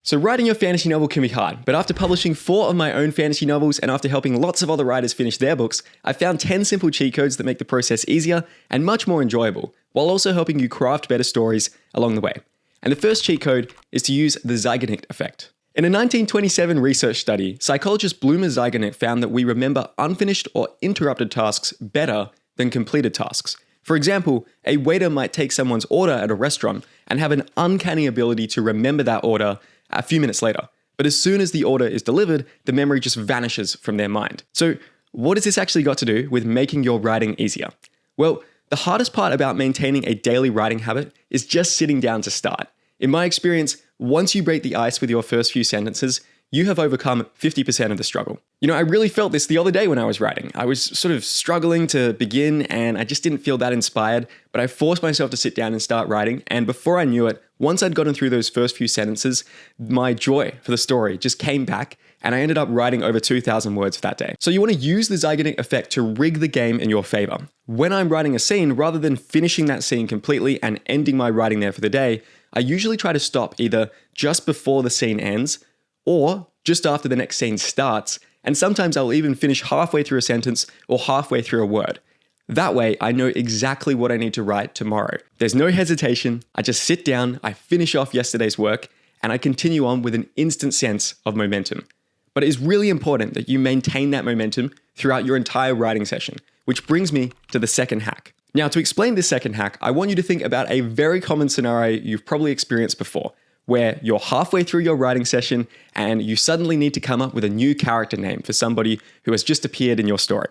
So writing your fantasy novel can be hard, but after publishing 4 of my own fantasy novels and after helping lots of other writers finish their books, I found 10 simple cheat codes that make the process easier and much more enjoyable, while also helping you craft better stories along the way. And the first cheat code is to use the Zeigarnik effect. In a 1927 research study, psychologist Bloomer Zeigarnik found that we remember unfinished or interrupted tasks better than completed tasks. For example, a waiter might take someone's order at a restaurant and have an uncanny ability to remember that order a few minutes later. But as soon as the order is delivered, the memory just vanishes from their mind. So what has this actually got to do with making your writing easier? Well, the hardest part about maintaining a daily writing habit is just sitting down to start. In my experience, once you break the ice with your first few sentences, you have overcome 50% of the struggle. I really felt this the other day when I was writing. I was sort of struggling to begin and I just didn't feel that inspired, but I forced myself to sit down and start writing. And before I knew it, once I'd gotten through those first few sentences, my joy for the story just came back and I ended up writing over 2,000 words for that day. So you want to use the Zeigarnik effect to rig the game in your favor. When I'm writing a scene, rather than finishing that scene completely and ending my writing there for the day, I usually try to stop either just before the scene ends or just after the next scene starts, and sometimes I'll even finish halfway through a sentence or halfway through a word. That way, I know exactly what I need to write tomorrow. There's no hesitation, I just sit down, I finish off yesterday's work, and I continue on with an instant sense of momentum. But it is really important that you maintain that momentum throughout your entire writing session, which brings me to the second hack. Now, to explain this second hack, I want you to think about a very common scenario you've probably experienced before, where you're halfway through your writing session and you suddenly need to come up with a new character name for somebody who has just appeared in your story.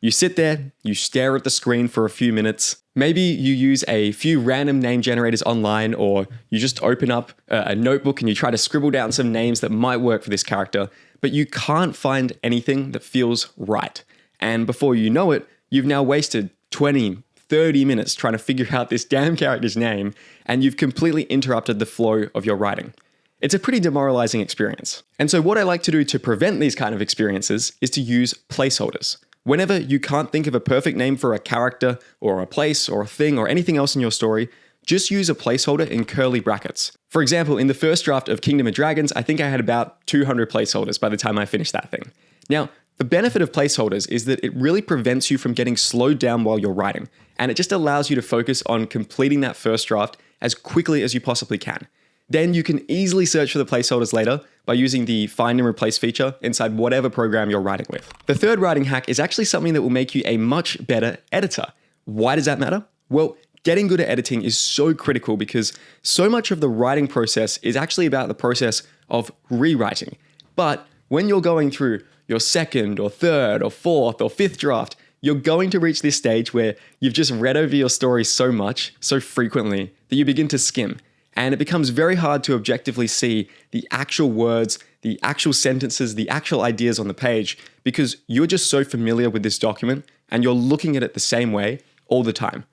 You sit there, you stare at the screen for a few minutes. Maybe you use a few random name generators online, or you just open up a notebook and you try to scribble down some names that might work for this character, but you can't find anything that feels right. And before you know it, you've now wasted 20, 30 minutes trying to figure out this damn character's name, and you've completely interrupted the flow of your writing. It's a pretty demoralizing experience. And so what I like to do to prevent these kind of experiences is to use placeholders. Whenever you can't think of a perfect name for a character or a place or a thing or anything else in your story, just use a placeholder in curly brackets. For example, in the first draft of Kingdom of Dragons, I think I had about 200 placeholders by the time I finished that thing. Now, the benefit of placeholders is that it really prevents you from getting slowed down while you're writing, and it just allows you to focus on completing that first draft as quickly as you possibly can. Then you can easily search for the placeholders later by using the find and replace feature inside whatever program you're writing with. The third writing hack is actually something that will make you a much better editor. Why does that matter? Well, getting good at editing is so critical because so much of the writing process is actually about the process of rewriting. But when you're going through your second or third or fourth or fifth draft, you're going to reach this stage where you've just read over your story so much, so frequently, that you begin to skim. And it becomes very hard to objectively see the actual words, the actual sentences, the actual ideas on the page, because you're just so familiar with this document and you're looking at it the same way all the time.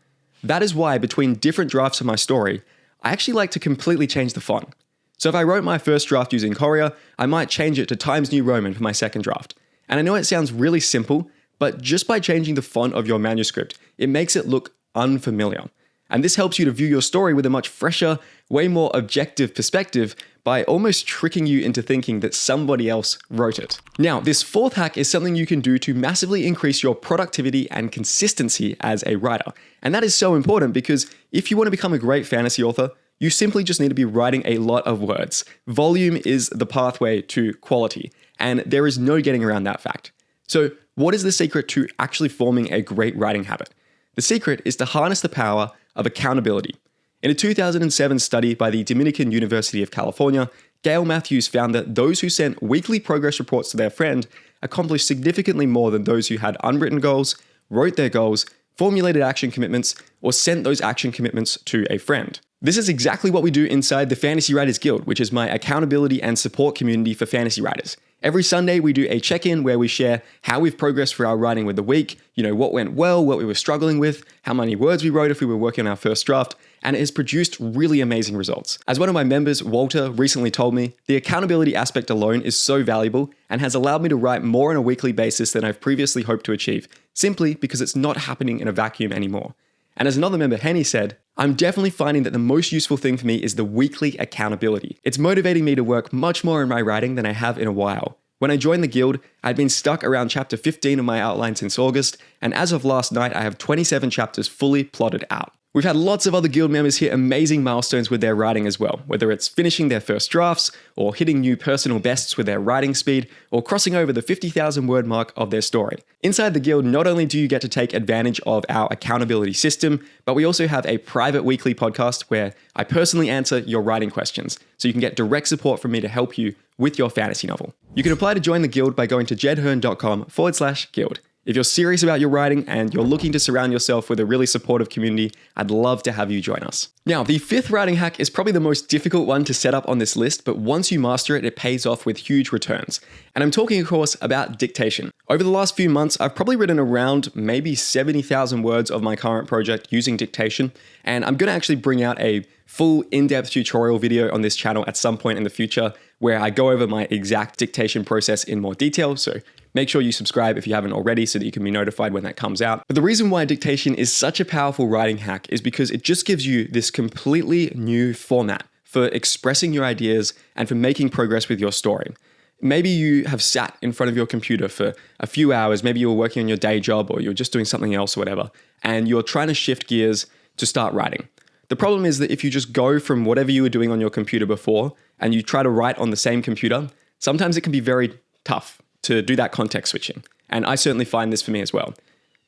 That is why between different drafts of my story, I actually like to completely change the font. So if I wrote my first draft using Courier, I might change it to Times New Roman for my second draft. And I know it sounds really simple, but just by changing the font of your manuscript, it makes it look unfamiliar. And this helps you to view your story with a much fresher, way more objective perspective by almost tricking you into thinking that somebody else wrote it. Now, this fourth hack is something you can do to massively increase your productivity and consistency as a writer. And that is so important because if you want to become a great fantasy author, you simply just need to be writing a lot of words. Volume is the pathway to quality, and there is no getting around that fact. So, what is the secret to actually forming a great writing habit? The secret is to harness the power of accountability. In a 2007 study by the Dominican University of California, Gail Matthews found that those who sent weekly progress reports to their friend accomplished significantly more than those who had unwritten goals, wrote their goals, formulated action commitments, or sent those action commitments to a friend. This is exactly what we do inside the Fantasy Writers Guild, which is my accountability and support community for fantasy writers. Every Sunday, we do a check-in where we share how we've progressed for our writing with the week, what went well, what we were struggling with, how many words we wrote if we were working on our first draft, and it has produced really amazing results. As one of my members, Walter, recently told me, the accountability aspect alone is so valuable and has allowed me to write more on a weekly basis than I've previously hoped to achieve, simply because it's not happening in a vacuum anymore. And as another member, Herne, said, I'm definitely finding that the most useful thing for me is the weekly accountability. It's motivating me to work much more in my writing than I have in a while. When I joined the guild, I'd been stuck around chapter 15 of my outline since August, and as of last night, I have 27 chapters fully plotted out. We've had lots of other guild members hit amazing milestones with their writing as well, whether it's finishing their first drafts, or hitting new personal bests with their writing speed, or crossing over the 50,000 word mark of their story. Inside the guild, not only do you get to take advantage of our accountability system, but we also have a private weekly podcast where I personally answer your writing questions, so you can get direct support from me to help you with your fantasy novel. You can apply to join the guild by going to jedherne.com/guild. If you're serious about your writing and you're looking to surround yourself with a really supportive community, I'd love to have you join us. Now, the fifth writing hack is probably the most difficult one to set up on this list, but once you master it, it pays off with huge returns. And I'm talking, of course, about dictation. Over the last few months, I've probably written around maybe 70,000 words of my current project using dictation, and I'm going to actually bring out a full in-depth tutorial video on this channel at some point in the future where I go over my exact dictation process in more detail, so make sure you subscribe if you haven't already so that you can be notified when that comes out. But the reason why dictation is such a powerful writing hack is because it just gives you this completely new format for expressing your ideas and for making progress with your story. Maybe you have sat in front of your computer for a few hours, maybe you were working on your day job or you're just doing something else or whatever, and you're trying to shift gears to start writing. The problem is that if you just go from whatever you were doing on your computer before and you try to write on the same computer, sometimes it can be very tough to do that context switching. And I certainly find this for me as well.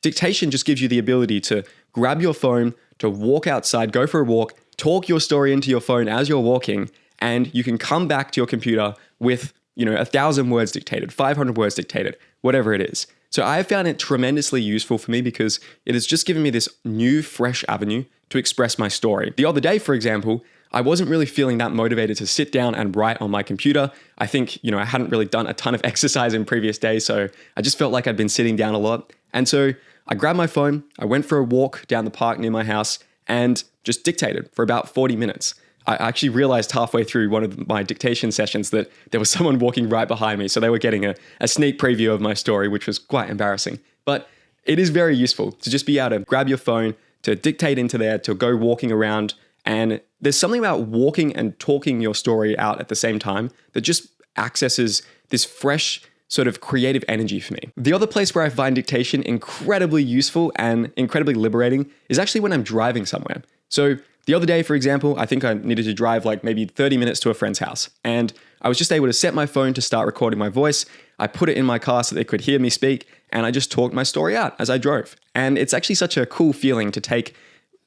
Dictation just gives you the ability to grab your phone, to walk outside, go for a walk, talk your story into your phone as you're walking, and you can come back to your computer with, 1,000 words dictated, 500 words dictated, whatever it is. So I have found it tremendously useful for me because it has just given me this new, fresh avenue to express my story. The other day, for example, I wasn't really feeling that motivated to sit down and write on my computer. I think, I hadn't really done a ton of exercise in previous days, so I just felt like I'd been sitting down a lot. And so I grabbed my phone, I went for a walk down the park near my house and just dictated for about 40 minutes. I actually realized halfway through one of my dictation sessions that there was someone walking right behind me, so they were getting a sneak preview of my story, which was quite embarrassing. But it is very useful to just be able to grab your phone, to dictate into there, to go walking around. And there's something about walking and talking your story out at the same time that just accesses this fresh sort of creative energy for me. The other place where I find dictation incredibly useful and incredibly liberating is actually when I'm driving somewhere. So the other day, for example, I think I needed to drive like maybe 30 minutes to a friend's house. And I was just able to set my phone to start recording my voice. I put it in my car so they could hear me speak. And I just talked my story out as I drove. And it's actually such a cool feeling to take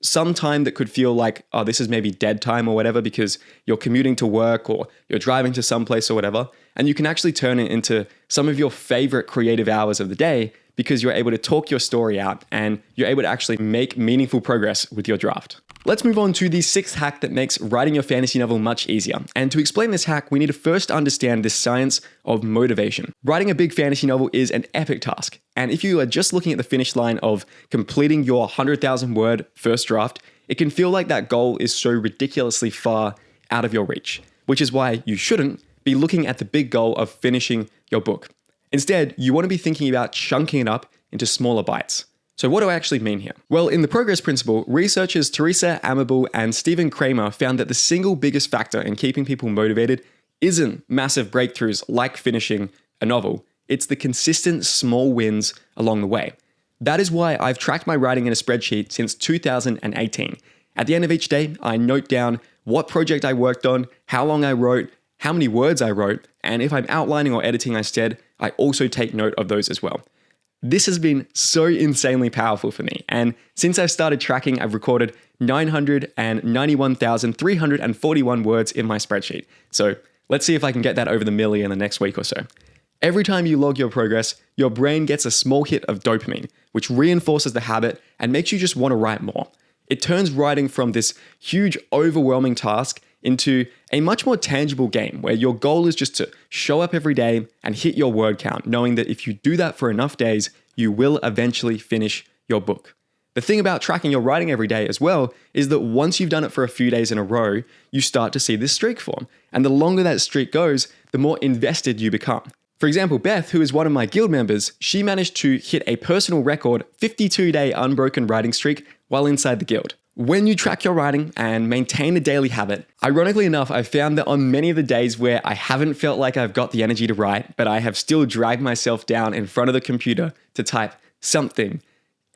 some time that could feel like, oh, this is maybe dead time or whatever because you're commuting to work or you're driving to someplace or whatever. And you can actually turn it into some of your favorite creative hours of the day because you're able to talk your story out and you're able to actually make meaningful progress with your draft. Let's move on to the sixth hack that makes writing your fantasy novel much easier. And to explain this hack, we need to first understand the science of motivation. Writing a big fantasy novel is an epic task. And if you are just looking at the finish line of completing your 100,000 word first draft, it can feel like that goal is so ridiculously far out of your reach, which is why you shouldn't be looking at the big goal of finishing your book. Instead, you want to be thinking about chunking it up into smaller bites. So what do I actually mean here? Well, in the progress principle, researchers Teresa Amable and Stephen Kramer found that the single biggest factor in keeping people motivated isn't massive breakthroughs like finishing a novel. It's the consistent small wins along the way. That is why I've tracked my writing in a spreadsheet since 2018. At the end of each day, I note down what project I worked on, how long I wrote, how many words I wrote, and if I'm outlining or editing instead, I also take note of those as well. This has been so insanely powerful for me, and since I've started tracking, I've recorded 991,341 words in my spreadsheet. So let's see if I can get that over the milli in the next week or so. Every time you log your progress, your brain gets a small hit of dopamine, which reinforces the habit and makes you just want to write more. It turns writing from this huge, overwhelming task into a much more tangible game where your goal is just to show up every day and hit your word count, knowing that if you do that for enough days, you will eventually finish your book. The thing about tracking your writing every day as well is that once you've done it for a few days in a row, you start to see this streak form. And the longer that streak goes, the more invested you become. For example, Beth, who is one of my guild members, she managed to hit a personal record 52-day unbroken writing streak while inside the guild. When you track your writing and maintain a daily habit, ironically enough, I've found that on many of the days where I haven't felt like I've got the energy to write, but I have still dragged myself down in front of the computer to type something,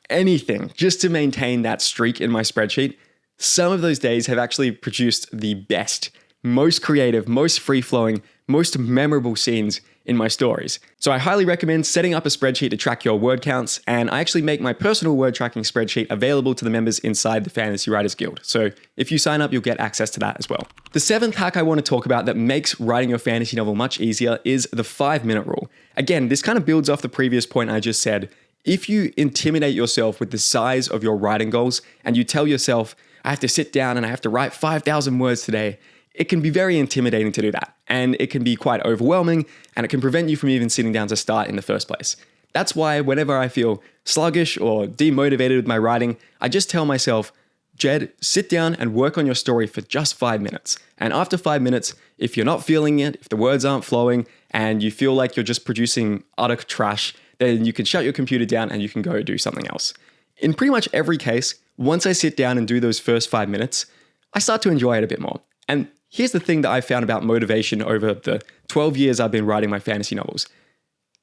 anything, just to maintain that streak in my spreadsheet, some of those days have actually produced the best, most creative, most free-flowing, most memorable scenes in my stories. So I highly recommend setting up a spreadsheet to track your word counts, and I actually make my personal word tracking spreadsheet available to the members inside the Fantasy Writers Guild. So if you sign up, you'll get access to that as well. The seventh hack I want to talk about that makes writing your fantasy novel much easier is the 5-minute rule. Again, this kind of builds off the previous point I just said. If you intimidate yourself with the size of your writing goals and you tell yourself, I have to sit down and I have to write 5,000 words today, it can be very intimidating to do that. And it can be quite overwhelming, and it can prevent you from even sitting down to start in the first place. That's why whenever I feel sluggish or demotivated with my writing, I just tell myself, Jed, sit down and work on your story for just 5 minutes. And after 5 minutes, if you're not feeling it, if the words aren't flowing, and you feel like you're just producing utter trash, then you can shut your computer down and you can go do something else. In pretty much every case, once I sit down and do those first 5 minutes, I start to enjoy it a bit more. And here's the thing that I found about motivation over the 12 years I've been writing my fantasy novels.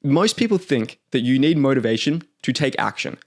Most people think that you need motivation to take action.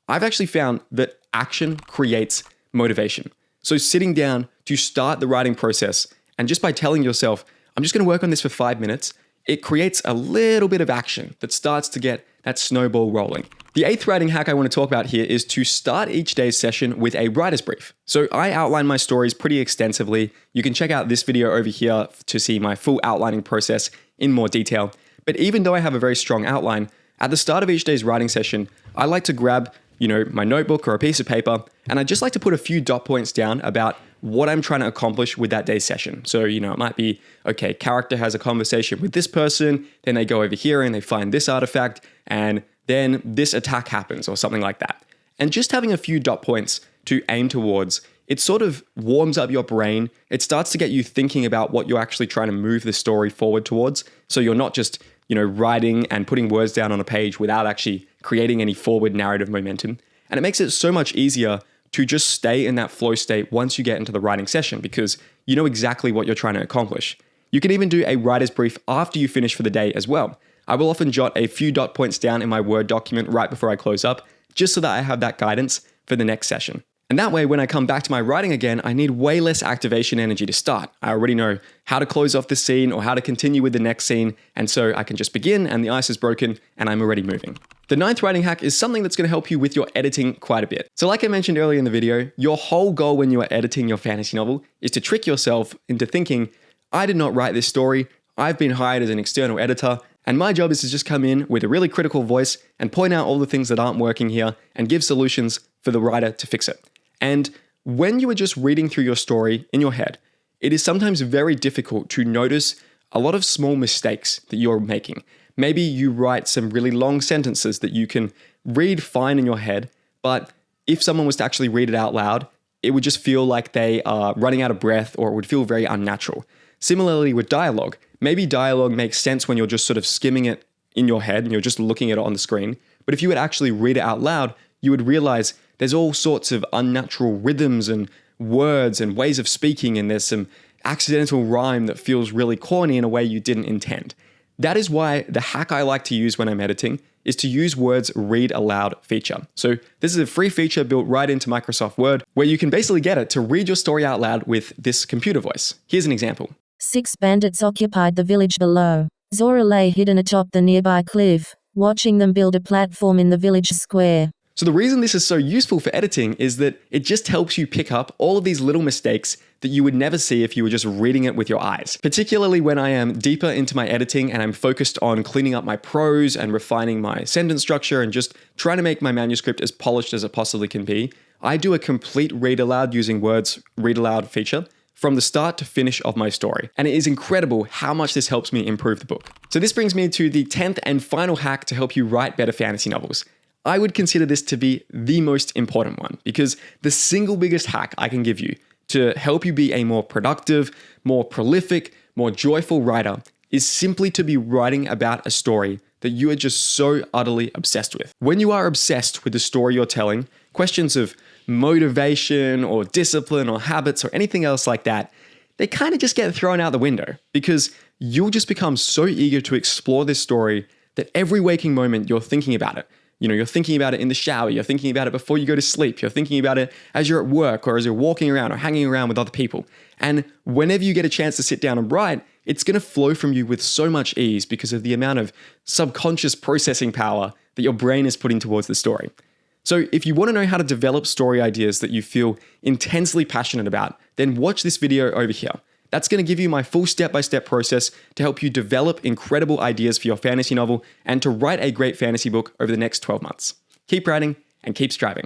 I've actually found that action creates motivation. So sitting down to start the writing process, and just by telling yourself, I'm just going to work on this for 5 minutes, it creates a little bit of action that starts to get that snowball rolling. The eighth writing hack I want to talk about here is to start each day's session with a writer's brief. So I outline my stories pretty extensively. You can check out this video over here to see my full outlining process in more detail. But even though I have a very strong outline, at the start of each day's writing session, I like to grab, my notebook or a piece of paper, and I just like to put a few dot points down about what I'm trying to accomplish with that day's session. So, it might be, okay, character has a conversation with this person, then they go over here and they find this artifact, and then this attack happens or something like that. And just having a few dot points to aim towards, it sort of warms up your brain. It starts to get you thinking about what you're actually trying to move the story forward towards. So you're not just, writing and putting words down on a page without actually creating any forward narrative momentum. And it makes it so much easier to just stay in that flow state once you get into the writing session because you know exactly what you're trying to accomplish. You can even do a writer's brief after you finish for the day as well. I will often jot a few dot points down in my Word document right before I close up, just so that I have that guidance for the next session. And that way, when I come back to my writing again, I need way less activation energy to start. I already know how to close off the scene or how to continue with the next scene, and so I can just begin and the ice is broken and I'm already moving. The ninth writing hack is something that's going to help you with your editing quite a bit. So like I mentioned earlier in the video, your whole goal when you are editing your fantasy novel is to trick yourself into thinking, I did not write this story, I've been hired as an external editor, and my job is to just come in with a really critical voice and point out all the things that aren't working here and give solutions for the writer to fix it. And when you are just reading through your story in your head, it is sometimes very difficult to notice a lot of small mistakes that you're making. Maybe you write some really long sentences that you can read fine in your head, but if someone was to actually read it out loud, it would just feel like they are running out of breath or it would feel very unnatural. Similarly with dialogue, maybe dialogue makes sense when you're just sort of skimming it in your head and you're just looking at it on the screen. But if you would actually read it out loud, you would realize there's all sorts of unnatural rhythms and words and ways of speaking, and there's some accidental rhyme that feels really corny in a way you didn't intend. That is why the hack I like to use when I'm editing is to use Word's read aloud feature. So this is a free feature built right into Microsoft Word where you can basically get it to read your story out loud with this computer voice. Here's an example. 6 bandits occupied the village below. Zora lay hidden atop the nearby cliff, watching them build a platform in the village square. So the reason this is so useful for editing is that it just helps you pick up all of these little mistakes that you would never see if you were just reading it with your eyes. Particularly when I am deeper into my editing and I'm focused on cleaning up my prose and refining my sentence structure and just trying to make my manuscript as polished as it possibly can be, I do a complete read aloud using Word's read aloud feature from the start to finish of my story. And it is incredible how much this helps me improve the book. So this brings me to the 10th and final hack to help you write better fantasy novels. I would consider this to be the most important one because the single biggest hack I can give you to help you be a more productive, more prolific, more joyful writer is simply to be writing about a story that you are just so utterly obsessed with. When you are obsessed with the story you're telling, questions of motivation or discipline or habits or anything else like that, they kind of just get thrown out the window because you'll just become so eager to explore this story that every waking moment you're thinking about it. You're thinking about it in the shower, you're thinking about it before you go to sleep, you're thinking about it as you're at work or as you're walking around or hanging around with other people. And whenever you get a chance to sit down and write, it's going to flow from you with so much ease because of the amount of subconscious processing power that your brain is putting towards the story. So if you want to know how to develop story ideas that you feel intensely passionate about, then watch this video over here. That's going to give you my full step-by-step process to help you develop incredible ideas for your fantasy novel and to write a great fantasy book over the next 12 months. Keep writing and keep striving.